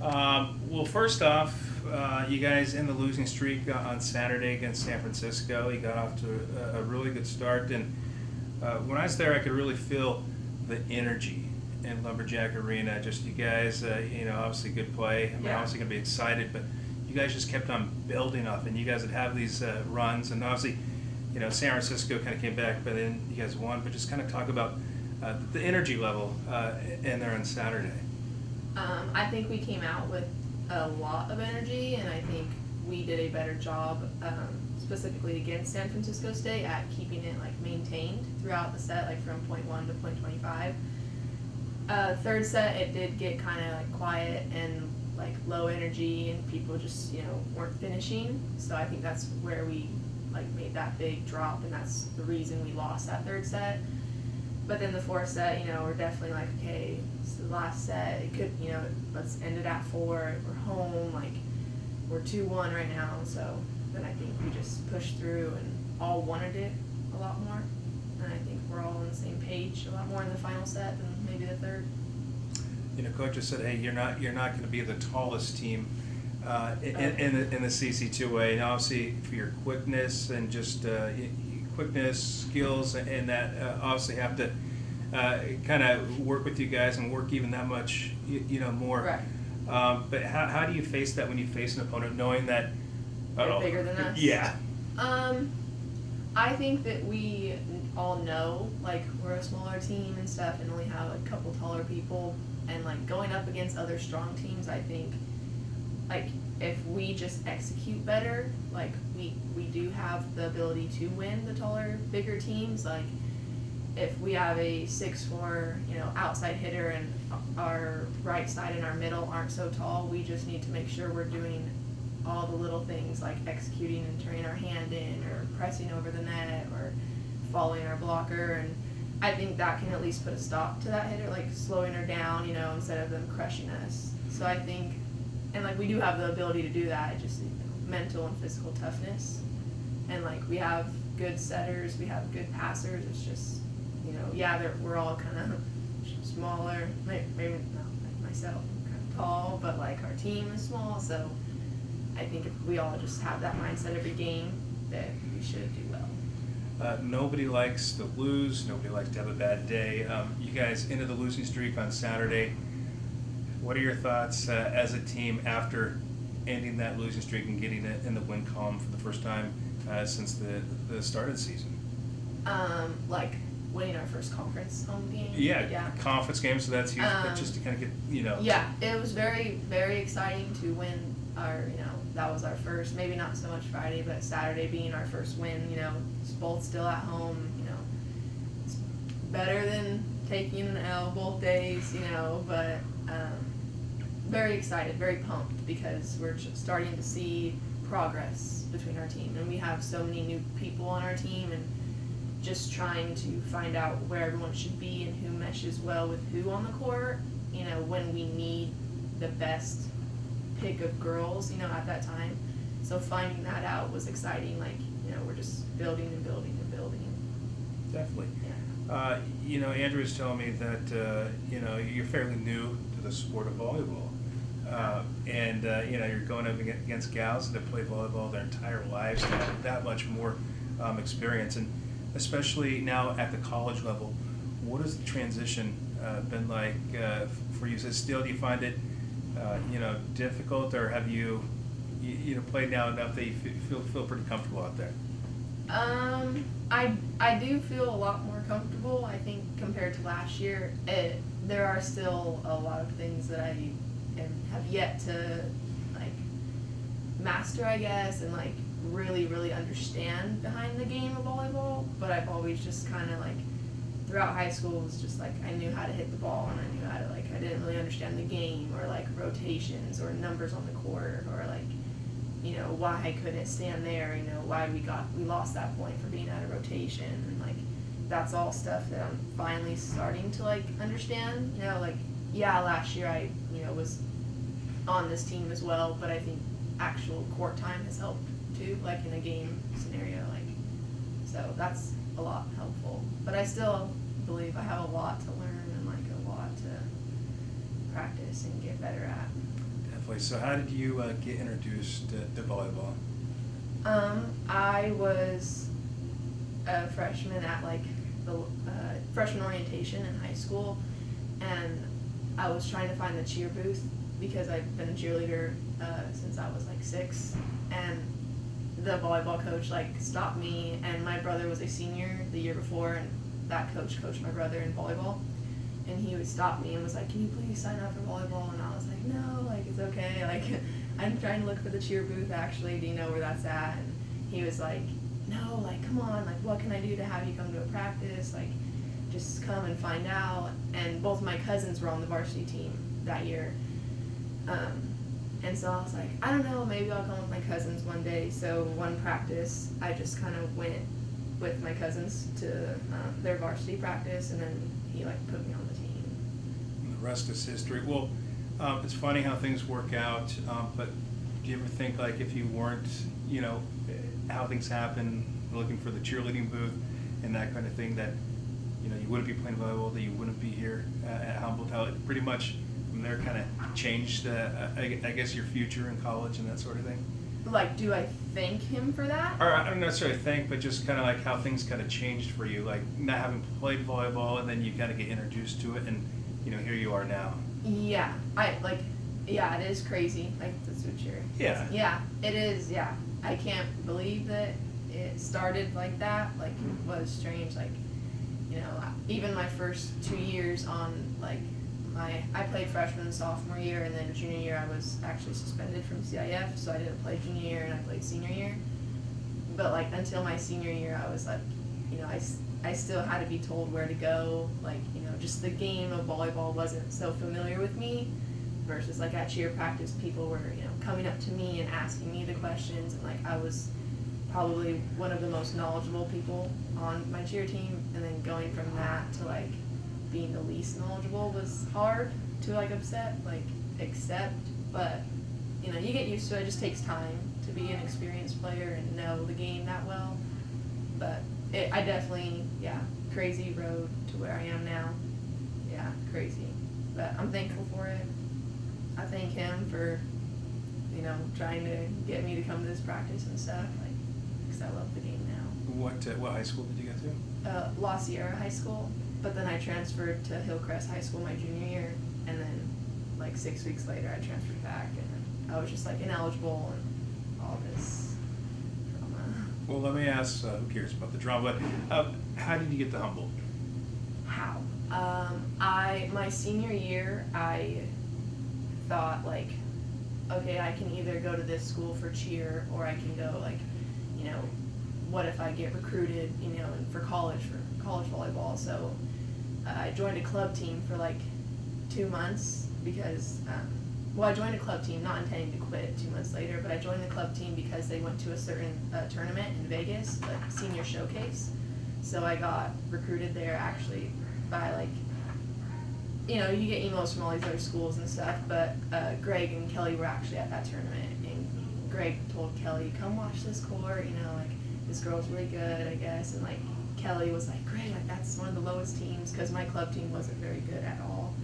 Well, first off, you guys in the losing streak on Saturday against San Francisco. You got off to a really good start, and when I was there, I could really feel the energy in Lumberjack Arena. Just you guys, obviously good play. I mean, Yeah. obviously gonna be excited, but you guys just kept on building up, and you guys would have these runs, and obviously, San Francisco kind of came back, but then you guys won. But just kind of talk about the energy level in there on Saturday. I think we came out with a lot of energy, and I think we did a better job, specifically against San Francisco State, at keeping it maintained throughout the set, from point 1 to point 25. Third set, it did get kind of quiet and low energy, and people just weren't finishing. So I think that's where we made that big drop, and that's the reason we lost that third set. But then the fourth set, we're definitely okay, it's the last set. It could, let's end it at 4. We're home, we're 2-1 right now. So then I think we just pushed through and all wanted it a lot more. And I think we're all on the same page a lot more in the final set than maybe the third. Coach just said, hey, you're not going to be the tallest team in the CC2A, and obviously for your quickness and just quickness, skills, and that obviously have to kind of work with you guys and work even that much, more. Right. But how do you face that when you face an opponent, knowing that they're bigger than us? Yeah. I think that we all know we're a smaller team and stuff, and only have a couple taller people, and going up against other strong teams, I think if we just execute better, we do have the ability to win the taller, bigger teams. If we have a 6'4", outside hitter, and our right side and our middle aren't so tall, we just need to make sure we're doing all the little things like executing and turning our hand in, or pressing over the net, or following our blocker. And I think that can at least put a stop to that hitter, slowing her down, instead of them crushing us. So I think, and we do have the ability to do that, just mental and physical toughness. And we have good setters, we have good passers. It's just, we're all kind of smaller. Maybe not myself, I'm kind of tall, but our team is small. So I think if we all just have that mindset every game, that we should do well. Nobody likes to lose. Nobody likes to have a bad day. You guys into the losing streak on Saturday. What are your thoughts as a team after ending that losing streak and getting it in the win column for the first time since the start of the season? Winning our first conference home game. Yeah. Conference game, so that's huge. But just to kind of get, Yeah, it was very, very exciting to win our, that was our first, maybe not so much Friday, but Saturday being our first win. It's both still at home. It's better than taking an L both days, but very excited, very pumped, because we're starting to see progress between our team, and we have so many new people on our team, and just trying to find out where everyone should be and who meshes well with who on the court, when we need the best pick of girls, at that time. So finding that out was exciting. We're just building and building and building. Definitely. Yeah. Andrew was telling me that, you're fairly new to the sport of volleyball. And you're going up against gals that have played volleyball their entire lives and have that much more experience. And especially now at the college level, what has the transition been like for you? Still, do you find it difficult, or have you played now enough that you feel pretty comfortable out there? I do feel a lot more comfortable, I think, compared to last year. There are still a lot of things that I have yet to master, I guess, and really, really understand behind the game of volleyball. But I've always just kind of throughout high school, it was just I knew how to hit the ball, and I knew how to I didn't really understand the game, or rotations, or numbers on the court, or why I couldn't stand there, why we lost that point for being out of rotation, and that's all stuff that I'm finally starting to understand. Last year I was on this team as well, but I think actual court time has helped too, in a game scenario, so that's a lot helpful. But I still believe I have a lot to learn, and a lot to practice and get better at. play. So how did you get introduced to volleyball? I was a freshman at like the freshman orientation in high school, and I was trying to find the cheer booth because I've been a cheerleader since I was like 6, and the volleyball coach like stopped me, and my brother was a senior the year before, and that coach coached my brother in volleyball, and he would stop me and was like, "Can you please sign up for volleyball?" And I was like, "No, like it's okay, like I'm trying to look for the cheer booth actually, do you know where that's at?" And he was like, "No, like come on, like what can I do to have you come to a practice, like just come and find out." And both my cousins were on the varsity team that year, and so I was like, I don't know, maybe I'll come with my cousins one day. So one practice I just kind of went with my cousins to their varsity practice, and then he like put me on the team. And the rest is history. Well, it's funny how things work out, but do you ever think like if you weren't, how things happen, looking for the cheerleading booth and that kind of thing, that you wouldn't be playing volleyball, that you wouldn't be here at Humboldt, how it pretty much from there kind of changed, I guess, your future in college and that sort of thing? Like, do I thank him for that? Or I don't necessarily think, but just kind of like how things kind of changed for you, like not having played volleyball and then you kind of get introduced to it, and here you are now. Yeah, it is crazy. Like the switcher. Yeah. Yeah, it is. Yeah, I can't believe that it started like that. Like it was strange. Like, even my first 2 years on like I played freshman, sophomore year, and then junior year I was actually suspended from CIF, so I didn't play junior year and I played senior year. But like until my senior year, I was like, I still had to be told where to go. Like, just the game of volleyball wasn't so familiar with me, versus like at cheer practice, people were, coming up to me and asking me the questions, and like I was probably one of the most knowledgeable people on my cheer team, and then going from that to like being the least knowledgeable was hard to like accept, but you get used to it. It just takes time to be an experienced player and know the game that well. But I definitely, crazy road to where I am now. Yeah, crazy. But I'm thankful for it. I thank him for, trying to get me to come to this practice and stuff, like, because I love the game now. What high school did you go to? La Sierra High School, but then I transferred to Hillcrest High School my junior year, and then like 6 weeks later I transferred back, and I was just like ineligible and all this drama. Well, let me ask, who cares about the drama, but how did you get to Humboldt? How? My senior year, I thought like, okay, I can either go to this school for cheer, or I can go like, what if I get recruited, for college volleyball. So I joined a club team for like 2 months because, I joined a club team not intending to quit 2 months later, but I joined the club team because they went to a certain tournament in Vegas, like Senior Showcase. So I got recruited there actually by like, you get emails from all these other schools and stuff, but Greg and Kelly were actually at that tournament, and Greg told Kelly, come watch this court, like this girl's really good, I guess, and like Kelly was like, great, like that's one of the lowest teams, because my club team wasn't very good at all,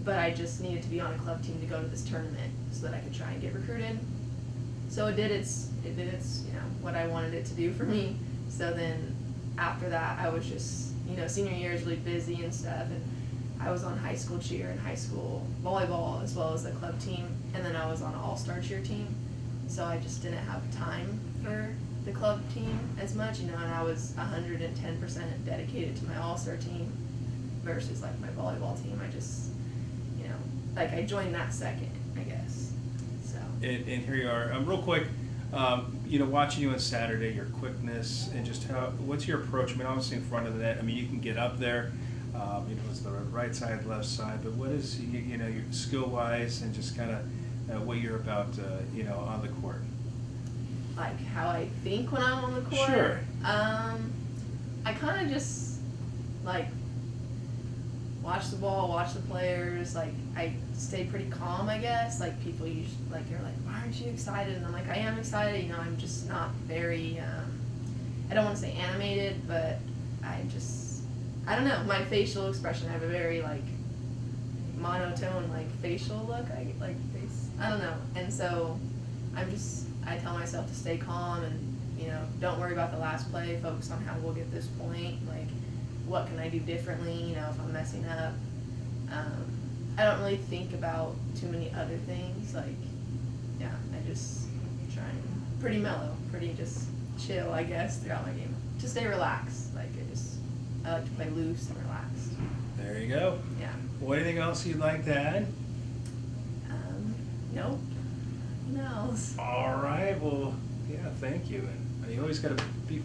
but I just needed to be on a club team to go to this tournament so that I could try and get recruited. So it did its what I wanted it to do for me. So then after that, I was just, senior year is really busy and stuff, and I was on high school cheer and high school volleyball as well as the club team, and then I was on an all-star cheer team, so I just didn't have time for the club team as much, and I was 110% dedicated to my all-star team versus like my volleyball team. I just, I joined that second, I guess. So. And here you are. Real quick, watching you on Saturday, your quickness and just what's your approach? I mean, obviously in front of the net, I mean, you can get up there. It's the right side, left side, but what is, your skill-wise and just kind of what you're about, on the court? Like how I think when I'm on the court? Sure. I kind of just, like, watch the ball, watch the players, like, I stay pretty calm, I guess. Like, people usually, like, you're like, why aren't you excited? And I'm like, I am excited, I'm just not very, I don't want to say animated, but I don't know, my facial expression, I have a very, like, monotone, like, facial look, face, I don't know. And so I tell myself to stay calm and, don't worry about the last play, focus on how we'll get this point, like, what can I do differently, if I'm messing up. I don't really think about too many other things, like, yeah, I just try and pretty mellow, pretty just chill, I guess, throughout my game. To stay relaxed, like, I like to play loose and relaxed. There you go. Yeah. Well, anything else you'd like to add? Nope. Nothing else. All right. Well, yeah, thank you. And you always got to be